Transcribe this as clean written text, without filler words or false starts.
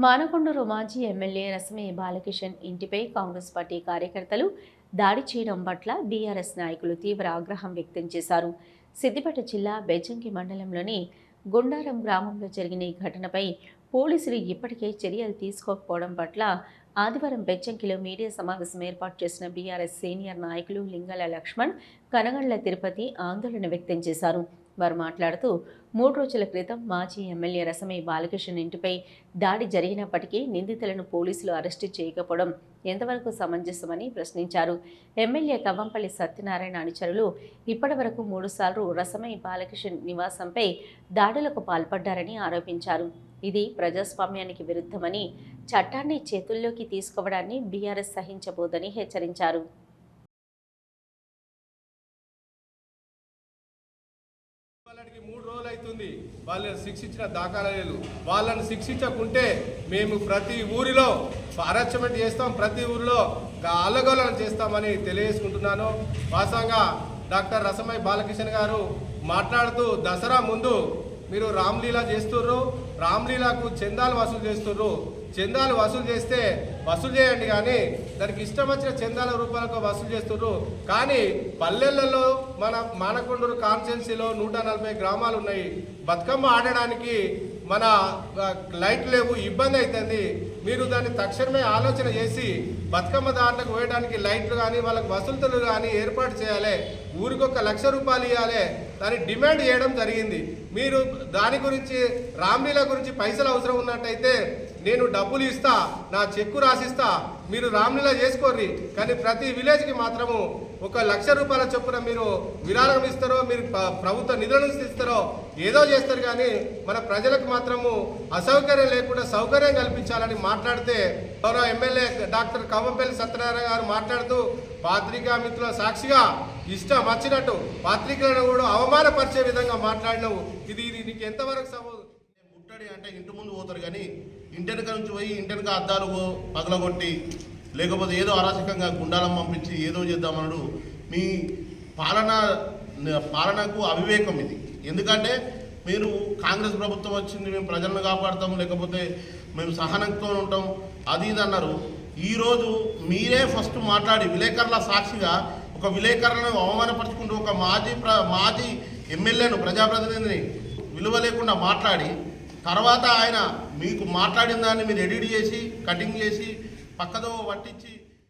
మానకొండూరు మాజీ ఎమ్మెల్యే రసమే బాలకిషన్ ఇంటిపై కాంగ్రెస్ పార్టీ కార్యకర్తలు దాడి చేయడం పట్ల బీఆర్ఎస్ నాయకులు తీవ్ర ఆగ్రహం వ్యక్తం చేశారు. సిద్దిపేట జిల్లా బెజ్జంకి మండలంలోని గుండారం గ్రామంలో జరిగిన ఈ ఘటనపై పోలీసులు ఇప్పటికే చర్యలు తీసుకోకపోవడం పట్ల ఆదివారం బెజ్జంకిలో మీడియా సమావేశం ఏర్పాటు చేసిన బీఆర్ఎస్ సీనియర్ నాయకులు లింగల లక్ష్మణ్, కనగండ్ల తిరుపతి ఆందోళన వ్యక్తం చేశారు. వారు మాట్లాడుతూ 3 రోజుల క్రితం మాజీ ఎమ్మెల్యే రసమే బాలకిషన్ ఇంటిపై దాడి జరిగినప్పటికీ నిందితులను పోలీసులు అరెస్టు చేయకపోవడం ఎంతవరకు సమంజసమని ప్రశ్నించారు. ఎమ్మెల్యే కవ్వంపల్లి సత్యనారాయణ అనుచరులు ఇప్పటి వరకు 3 సార్లు రసమే బాలకిషన్ నివాసంపై దాడులకు పాల్పడ్డారని ఆరోపించారు. ఇది ప్రజాస్వామ్యానికి విరుద్ధమని, చట్టాన్ని చేతుల్లోకి తీసుకోవడాన్ని బీఆర్ఎస్ సహించబోదని హెచ్చరించారు. వాళ్ళకి 3 రోజులు అవుతుంది. వాళ్ళని శిక్షించిన దాఖలాలు. వాళ్ళని శిక్షించకుంటే మేము ప్రతి ఊరిలో అరెస్ట్మెంట్ చేస్తాం, ప్రతి ఊరిలో అల్లగోళన చేస్తామని తెలియజేసుకుంటున్నాను. వాస్తవంగా డాక్టర్ రసమై బాలకిషన్ గారు మాట్లాడుతూ దసరా ముందు మీరు రామ్లీలా చేస్తుర్రు, రామ్లీలాకు చందాలు వసూలు చేస్తుర్రు, చందాలు వసూలు చేస్తే వసూలు చేయండి, కానీ దానికి ఇష్టం వచ్చిన చందాల రూపాయలకు వసూలు చేస్తుర్రు. కానీ పల్లెలలో మన మానకొండూరు కాన్స్టిట్యున్సీలో 140 గ్రామాలు ఉన్నాయి. బతుకమ్మ ఆడడానికి మన లైట్లు లేవు, ఇబ్బంది అవుతుంది. మీరు దాన్ని తక్షణమే ఆలోచన చేసి బతుకమ్మ దాంట్లకు పోయడానికి లైట్లు కానీ వాళ్ళకి వసతులు కానీ ఏర్పాటు చేయాలి. ఊరికి 1 లక్ష రూపాయలు ఇవ్వాలి, దాన్ని డిమాండ్ చేయడం జరిగింది. మీరు దాని గురించి రామ్లీలా గురించి పైసలు అవసరం ఉన్నట్టయితే నేను డబ్బులు ఇస్తా, నా చెక్కు రాసిస్తా, మీరు రామ్లీలా చేసుకోర్రి. కానీ ప్రతి విలేజ్కి మాత్రము 1 లక్ష రూపాయల చొప్పున మీరు విరాళం ఇస్తారో, మీరు ప్రభుత్వ నిధులను ఇస్తారో ఏదో చేస్తారు, కానీ మన ప్రజలకు మాత్రము అసౌకర్యం లేకుండా సౌకర్యం కల్పించాలని మాట్లాడితే గౌరవ ఎమ్మెల్యే డాక్టర్ కవ్వంపల్లి సత్యనారాయణ గారు మాట్లాడుతూ పాత్రికా మిత్రుల సాక్షిగా ఇష్టం వచ్చినట్టు పాత్రికలను కూడా అవమానపరిచే విధంగా మాట్లాడినవు. ఇది నీకు ఎంతవరకు సపోదు? ముట్టడి అంటే ఇంటి ముందు పోతారు, కానీ ఇంటెనక నుంచి పోయి ఇంటెనక అద్దాలు పగలగొట్టి లేకపోతే ఏదో అరాచకంగా గుండాలం పంపించి ఏదో చేద్దామన్నాడు. మీ పాలనకు అవివేకం ఇది. ఎందుకంటే మీరు కాంగ్రెస్ ప్రభుత్వం వచ్చింది, మేము ప్రజలను కాపాడుతాము, లేకపోతే మేము సహనంతో ఉంటాం, అది ఇది అన్నారు. ఈరోజు మీరే ఫస్ట్ మాట్లాడి విలేకరుల సాక్షిగా ఒక విలేకరులను అవమానపరుచుకుంటూ ఒక మాజీ ఎమ్మెల్యేను, ప్రజాప్రతినిధిని విలువ లేకుండా మాట్లాడి తర్వాత ఆయన మీకు మాట్లాడిన దాన్ని మీరు ఎడిట్ చేసి కటింగ్ చేసి పక్కదో పట్టించి